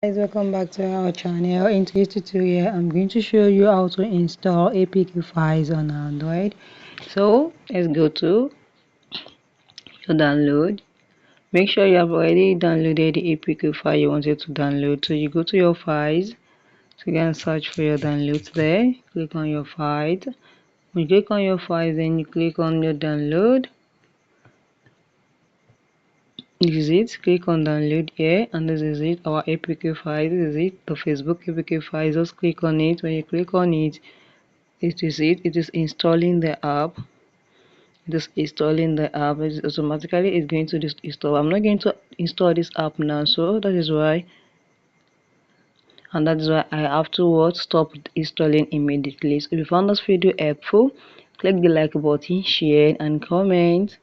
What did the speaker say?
Guys, welcome back to our channel. In today's tutorial, I'm going to show you how to install APK files on Android. So let's go to your download. Make sure you have already downloaded the APK file you wanted to download. So you go to your files. So you can search for your downloads there. Click on your files. When you click on your files, then you click on your download. This is it. Click on download here, and this is it. Our APK file. This is it. The Facebook APK file. Just click on it. When you click on it, it is it. It is installing the app. It is installing the app. It is automatically it's going to install. I'm not going to install this app now, so that is why. And that is why I have to stop installing immediately. So if you found this video helpful, click the like button, share and comment.